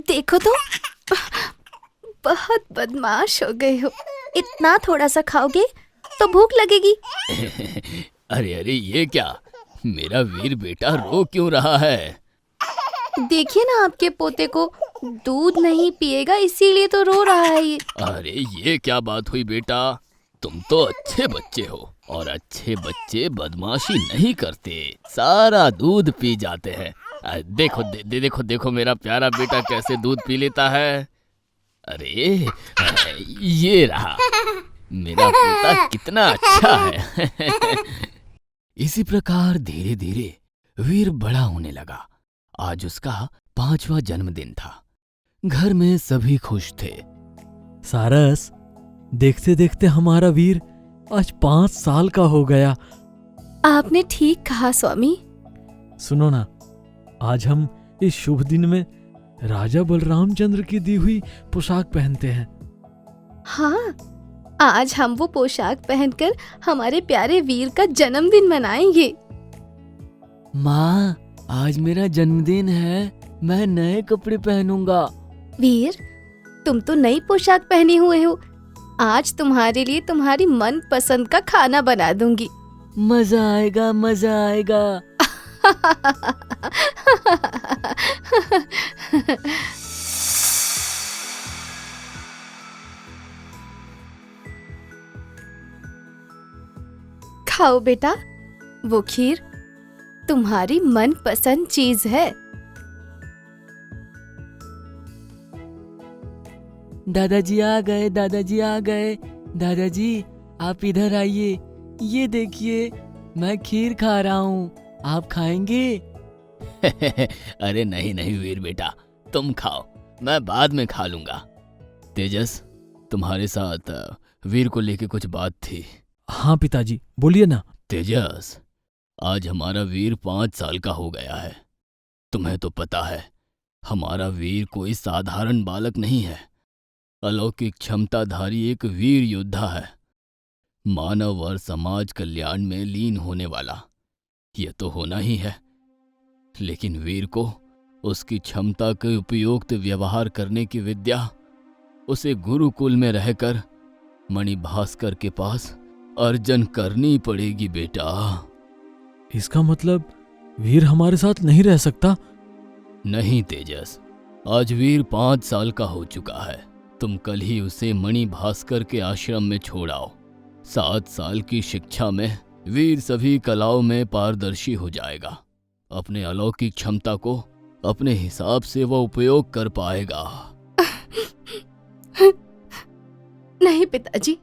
देखो तो, बहुत बदमाश हो गए हो। इतना थोड़ा सा खाओगे तो भूख लगेगी। अरे अरे, ये क्या? मेरा वीर बेटा रो क्यों रहा है? देखिए ना, आपके पोते को दूध नहीं पिएगा इसीलिए तो रो रहा है ये। अरे ये क्या बात हुई बेटा? तुम तो अच्छे बच्चे हो और अच्छे बच्चे बदमाशी नहीं करते, सारा दूध पी जाते हैं। देखो देखो देखो मेरा प्यारा बेटा कैसे दूध पी लेता है। अरे ये रहा, मेरा पोता कितना अच्छा है। इसी प्रकार धीरे धीरे वीर बड़ा होने लगा। आज उसका 5वां जन्मदिन था। घर में सभी खुश थे। सारस, देखते देखते हमारा वीर आज 5 साल का हो गया। आपने ठीक कहा स्वामी। सुनो ना, आज हम इस शुभ दिन में राजा बलरामचंद्र की दी हुई पोशाक पहनते हैं। हाँ, आज हम वो पोशाक पहनकर हमारे प्यारे वीर का जन्मदिन मनाएंगे। माँ, आज मेरा जन्मदिन है, मैं नए कपड़े पहनूंगा। वीर, तुम तो नई पोशाक पहने हुए हो। आज तुम्हारे लिए तुम्हारी मन पसंद का खाना बना दूंगी। मजा आएगा, मजा आएगा। खाओ बेटा, वो खीर तुम्हारी मनपसंद चीज है। दादाजी आ गए, दादाजी आ गए। दादाजी आप इधर आइए, ये देखिए मैं खीर खा रहा हूँ, आप खाएंगे? अरे नहीं नहीं वीर बेटा, तुम खाओ, मैं बाद में खा लूंगा। तेजस, तुम्हारे साथ वीर को लेके कुछ बात थी। हाँ पिताजी, बोलिए ना। तेजस, आज हमारा वीर 5 साल का हो गया है। तुम्हें तो पता है हमारा वीर कोई साधारण बालक नहीं है, अलौकिक क्षमताधारी एक वीर योद्धा है, मानव और समाज कल्याण में लीन होने वाला। यह तो होना ही है, लेकिन वीर को उसकी क्षमता के उपयुक्त व्यवहार करने की विद्या उसे गुरुकुल में रहकर मणिभास्कर के पास अर्जन करनी पड़ेगी बेटा। इसका मतलब वीर हमारे साथ नहीं रह सकता? नहीं तेजस, आज वीर 5 साल का हो चुका है। तुम कल ही उसे मणिभास्कर के आश्रम में छोड़ आओ। 7 साल की शिक्षा में वीर सभी कलाओं में पारदर्शी हो जाएगा। अपने अलौकिक क्षमता को अपने हिसाब से वह उपयोग कर पाएगा। नहीं पिताजी,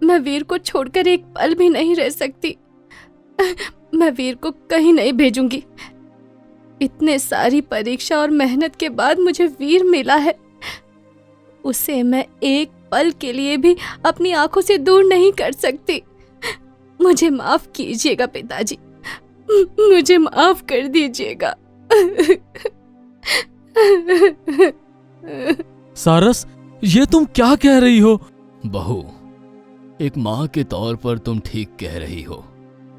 मैं वीर को छोड़कर एक पल भी नहीं रह सकती। मैं वीर को कहीं नहीं भेजूंगी। इतने सारी परीक्षा और मेहनत के बाद मुझे वीर मिला है, उसे मैं एक पल के लिए भी अपनी आंखों से दूर नहीं कर सकती। मुझे माफ कीजिएगा पिताजी, मुझे माफ कर दीजिएगा। सारस, ये तुम क्या कह रही हो? बहू, एक माँ के तौर पर तुम ठीक कह रही हो।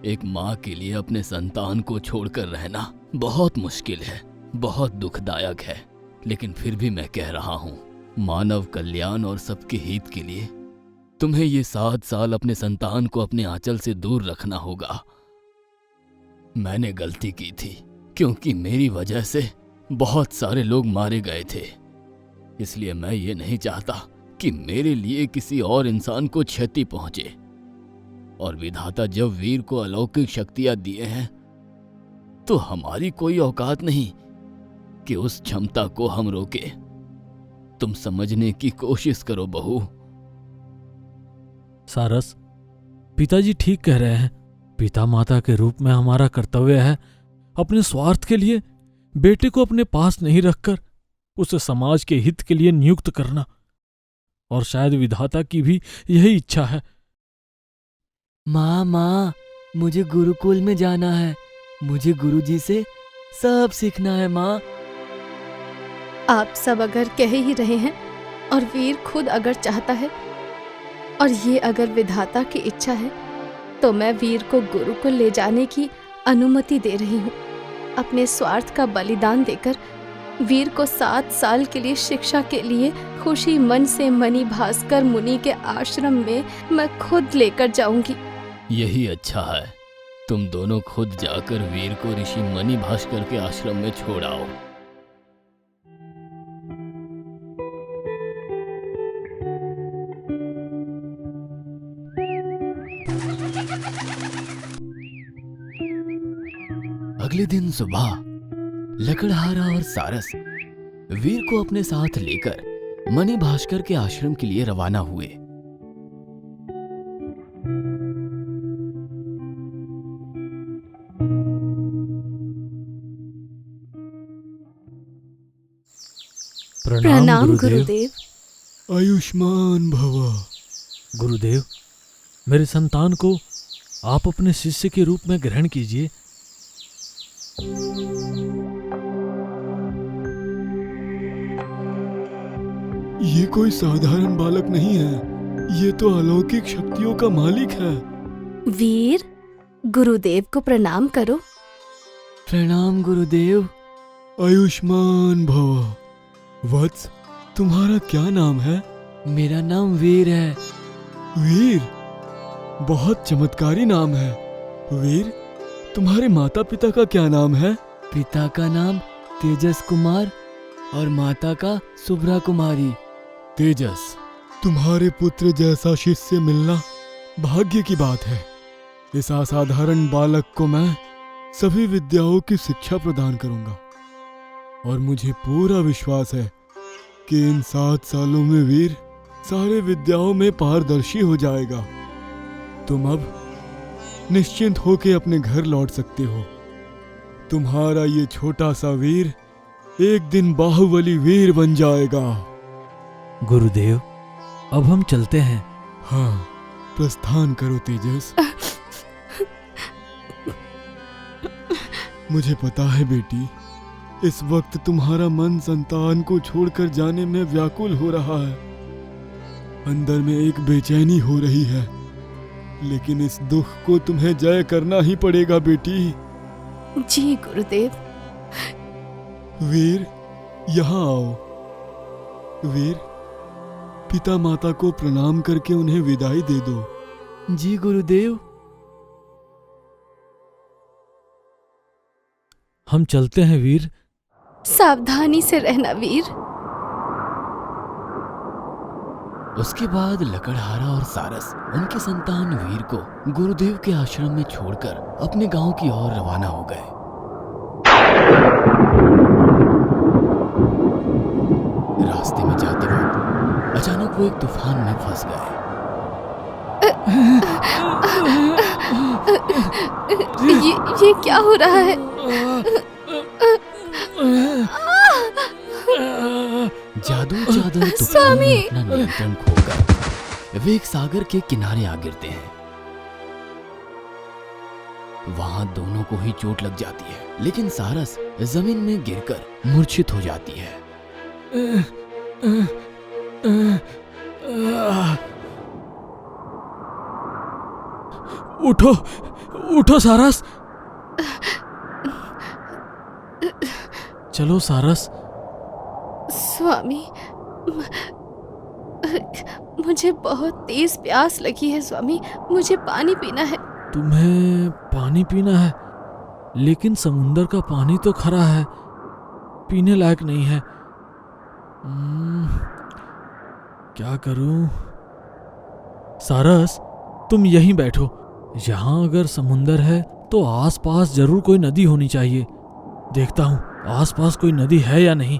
एक माँ के लिए अपने संतान को छोड़कर रहना बहुत मुश्किल है, बहुत दुखदायक है, लेकिन फिर भी मैं कह रहा हूँ, मानव कल्याण और सबके हित के लिए तुम्हें ये 7 साल अपने संतान को अपने आंचल से दूर रखना होगा। मैंने गलती की थी क्योंकि मेरी वजह से बहुत सारे लोग मारे गए थे, इसलिए मैं ये नहीं चाहता कि मेरे लिए किसी और इंसान को क्षति पहुंचे। और विधाता जब वीर को अलौकिक शक्तियां दिए हैं तो हमारी कोई औकात नहीं कि उस क्षमता को हम रोके। तुम समझने की कोशिश करो बहू। सारस, पिताजी ठीक कह रहे हैं। पिता माता के रूप में हमारा कर्तव्य है अपने स्वार्थ के लिए बेटे को अपने पास नहीं रखकर उसे समाज के हित के लिए नियुक्त करना, और शायद विधाता की भी यही इच्छा है। माँ, मुझे गुरुकुल में जाना है, मुझे गुरुजी से सब सीखना है माँ। आप सब अगर कह ही रहे हैं और वीर खुद अगर चाहता है और ये अगर विधाता की इच्छा है तो मैं वीर को गुरुकुल ले जाने की अनुमति दे रही हूँ। अपने स्वार्थ का बलिदान देकर वीर को 7 साल के लिए शिक्षा के लिए खुशी मन से मणि भास्कर मुनि के आश्रम में मैं खुद लेकर जाऊंगी। यही अच्छा है। तुम दोनों खुद जाकर वीर को ऋषि मणि भास्कर के आश्रम में छोड़ आओ। अगले दिन सुबह लकड़हारा और सारस वीर को अपने साथ लेकर मणि भास्कर के आश्रम के लिए रवाना हुए। प्रणाम गुरुदेव। आयुष्मान भव। गुरुदेव, मेरे संतान को आप अपने शिष्य के रूप में ग्रहण कीजिए। ये कोई साधारण बालक नहीं है, ये तो अलौकिक शक्तियों का मालिक है। वीर, गुरुदेव को प्रणाम करो। प्रणाम गुरुदेव। आयुष्मान भव। वत्स, तुम्हारा क्या नाम है? मेरा नाम वीर है। वीर, बहुत चमत्कारी नाम है। वीर, तुम्हारे माता पिता का क्या नाम है? पिता का नाम तेजस कुमार और माता का शुभ्रा कुमारी। तेजस, तुम्हारे पुत्र जैसा शिष्य मिलना भाग्य की बात है। इस असाधारण बालक को मैं सभी विद्याओं की शिक्षा प्रदान करूंगा और मुझे पूरा विश्वास है कि इन 7 सालों में वीर सारे विद्याओं में पारदर्शी हो जाएगा। तुम अब निश्चिंत होकर अपने घर लौट सकते हो। तुम्हारा ये छोटा सा वीर एक दिन बाहुबली वीर बन जाएगा। गुरुदेव, अब हम चलते हैं। हाँ, प्रस्थान करो तेजस। मुझे पता है बेटी, इस वक्त तुम्हारा मन संतान को छोड़कर जाने में व्याकुल हो रहा है। अंदर में एक बेचैनी हो रही है, लेकिन इस दुख को तुम्हें जय करना ही पड़ेगा बेटी। जी गुरुदेव। वीर, यहाँ आओ। वीर, पिता माता को प्रणाम करके उन्हें विदाई दे दो। जी गुरुदेव। हम चलते हैं वीर। सावधानी से रहना वीर। उसके बाद लकड़हारा और सारस उनके संतान वीर को गुरुदेव के आश्रम में छोड़कर अपने गांव की ओर रवाना हो गए। रास्ते में जाते वक्त अचानक वो एक तूफान में फंस गए। ये क्या हो रहा है? जादू चादर तूफान स्वामी! में अपना नियंत्रण खोकर वे एक सागर के किनारे आ गिरते हैं। वहां दोनों को ही चोट लग जाती है, लेकिन सारस जमीन में गिरकर मूर्छित हो जाती है। उठो, उठो सारस। चलो सारस। स्वामी, मुझे बहुत तेज प्यास लगी है स्वामी, मुझे पानी पीना है। तुम्हें पानी पीना है, लेकिन समुंदर का पानी तो खरा है, पीने लायक नहीं है। क्या करूं? सारस, तुम यहीं बैठो। यहाँ अगर समुंदर है तो आसपास जरूर कोई नदी होनी चाहिए। देखता हूँ आसपास कोई नदी है या नहीं।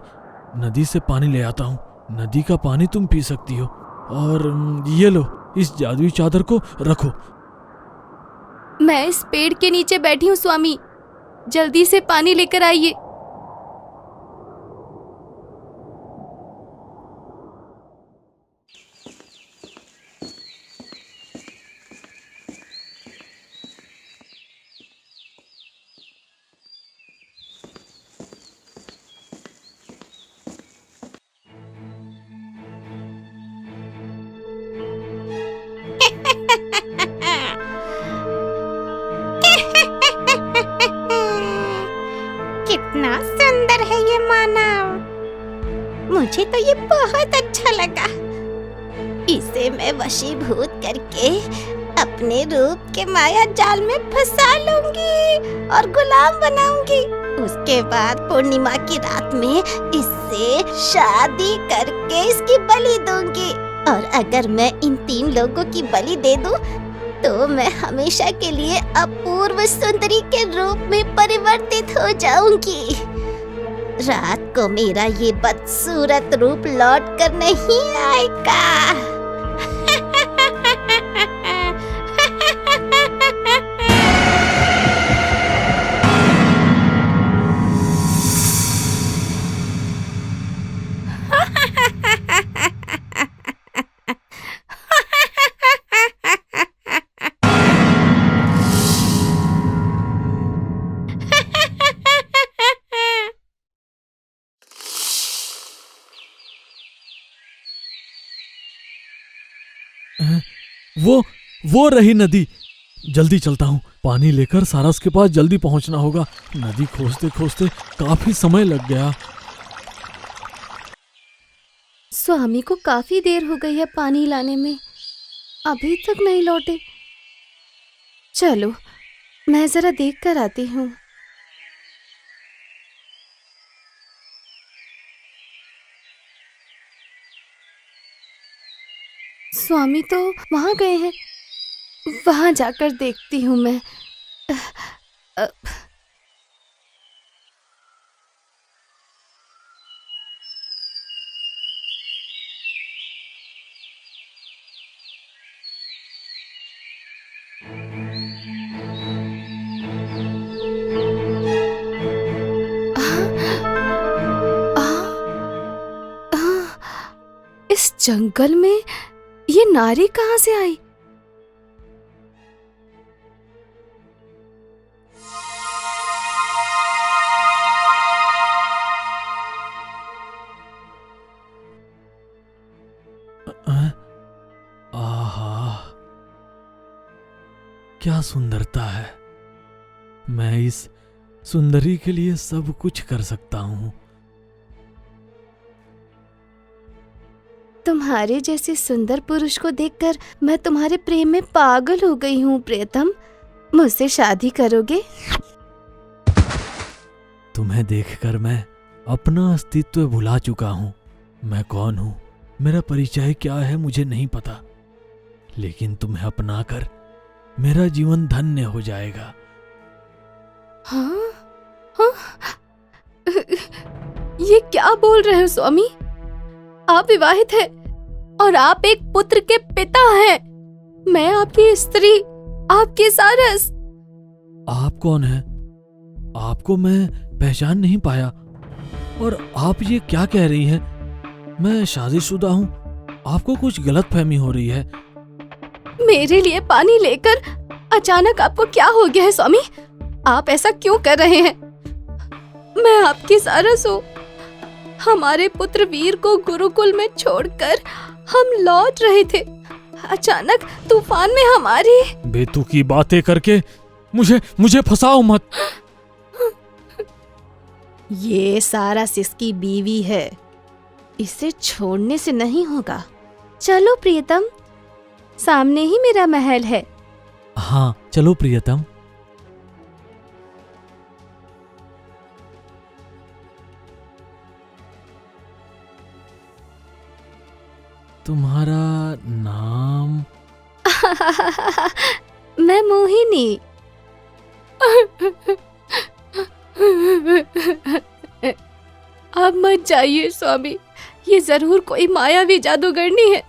नदी से पानी ले आता हूँ। नदी का पानी तुम पी सकती हो। और ये लो, इस जादुई चादर को रखो। मैं इस पेड़ के नीचे बैठी हूँ स्वामी, जल्दी से पानी लेकर आइए। मुझे तो ये बहुत अच्छा लगा। इसे मैं वशीभूत करके अपने रूप के माया जाल में फंसा लूंगी और गुलाम बनाऊंगी। उसके बाद पूर्णिमा की रात में इससे शादी करके इसकी बलि दूंगी। और अगर मैं इन 3 लोगों की बलि दे दूं, तो मैं हमेशा के लिए अपूर्व सुंदरी के रूप में परिवर्तित हो जाऊंगी। रात को मेरा ये बदसूरत रूप लौट कर नहीं आएगा। वो रही नदी। जल्दी चलता हूँ, पानी लेकर सारस के पास जल्दी पहुंचना होगा। नदी खोजते खोजते काफी समय लग गया। स्वामी को काफी देर हो गई है पानी लाने में, अभी तक नहीं लौटे। चलो मैं जरा देख कर आती हूँ। स्वामी तो वहां गए हैं, वहां जाकर देखती हूँ मैं। इस जंगल में ये नारी कहाँ से आई? आहा, क्या सुंदरता है। मैं इस सुंदरी के लिए सब कुछ कर सकता हूँ। तुम्हारे जैसे सुंदर पुरुष को देखकर मैं तुम्हारे प्रेम में पागल हो गई हूँ प्रियतम। मुझसे शादी करोगे? तुम्हें देखकर मैं अपना अस्तित्व भुला चुका हूँ। मैं कौन हूँ, मेरा परिचय क्या है, मुझे नहीं पता। लेकिन तुम्हें अपनाकर मेरा जीवन धन्य हो जाएगा। हाँ? हाँ? ये क्या बोल रहे हो स्वामी? आप विवाहित हैं और आप एक पुत्र के पिता हैं। मैं आपकी स्त्री, आपकी सारस। आप कौन हैं? आपको मैं पहचान नहीं पाया। और आप ये क्या कह रही हैं? मैं शादीशुदा हूँ। आपको कुछ गलतफहमी हो रही है। मेरे लिए पानी लेकर अचानक आपको क्या हो गया है स्वामी? आप ऐसा क्यों कर रहे हैं? मैं आपकी सारस हूँ। हमारे पुत्र वीर को गुरुकुल में छोड़कर हम लौट रहे थे। अचानक तूफान में हमारी बेतुकी बातें करके मुझे फंसाओ मत। ये सारस इसकी बीवी है, इसे छोड़ने से नहीं होगा। चलो प्रियतम, सामने ही मेरा महल है। हाँ चलो प्रियतम। तुम्हारा नाम? मैं मोहिनी। अब मत जाइए स्वामी, ये जरूर कोई मायावी जादूगरनी है।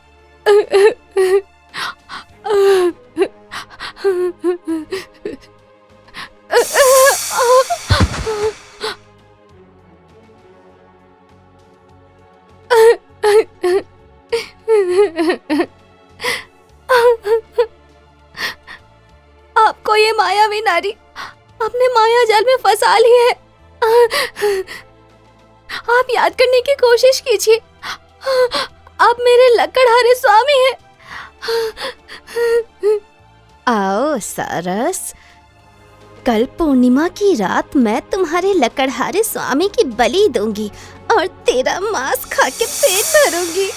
आपको ये मायावी नारी अपने माया जाल में फंसा ली है। आप याद करने की कोशिश कीजिए, आप मेरे लकड़हारे स्वामी हैं। आओ सारस, कल पूर्णिमा की रात मैं तुम्हारे लकड़हारे स्वामी की बलि दूंगी और तेरा मांस खा के पेट भरूंगी।